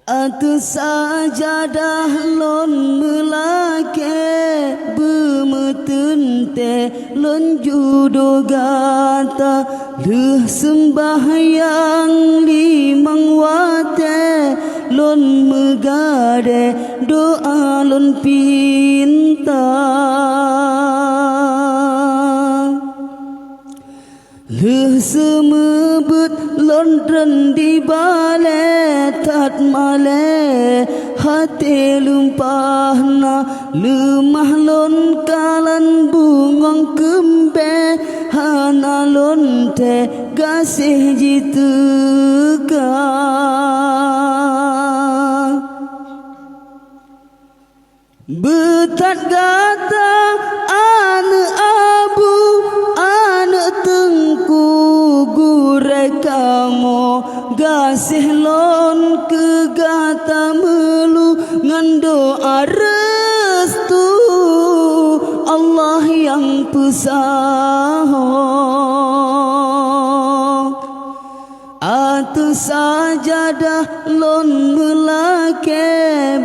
Atu sajadah lon melake bemetun te lon judo gata leh sembahyang limang wate lon megade doa lon pinta leh semebut lon rendi bale tat male hati lumpahna lemah lon kalan bungong kembe hana lon te gasih jituka betat gata ane abu ane tengku gurai kamu gasih lon ke gata melu ngandoa restu Allah yang pesaho atu sajadah lon melake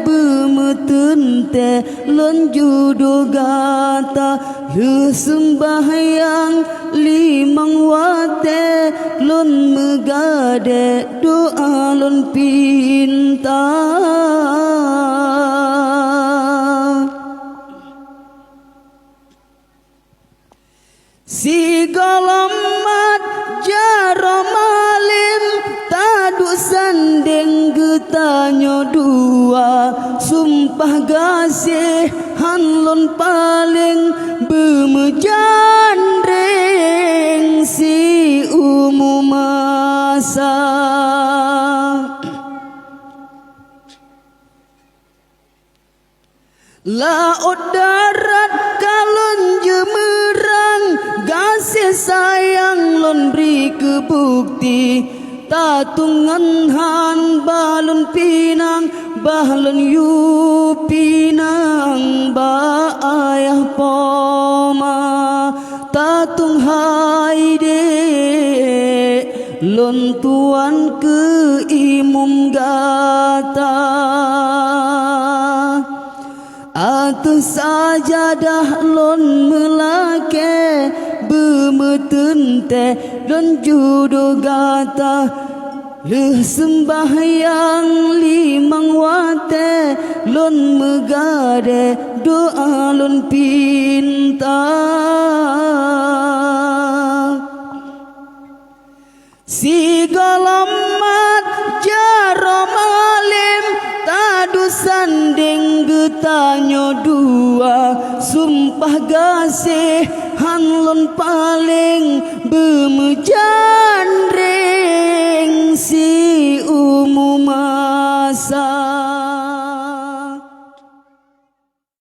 bemetun te lon judo gata le sembahyang limang wate lon megade doa lon pinta si galamat jaromalim tadu sandeng getanyo dua sumpah gasih hanlon paling bemejandring si umum masa laut darat kalon jemerang gasih sayang lon beri kebukti tatungan han balon pinang bahlon yu pinang ba ayah poma tatung haide lon tuan ke imum gata atu sajadah lon melake bemetun te lon judo gata leh sembahyang limang wate lon megade doa lon pinta si galamat jaromalim tadu sanding getanyo dua sumpah gasih hanlon paling bemejandring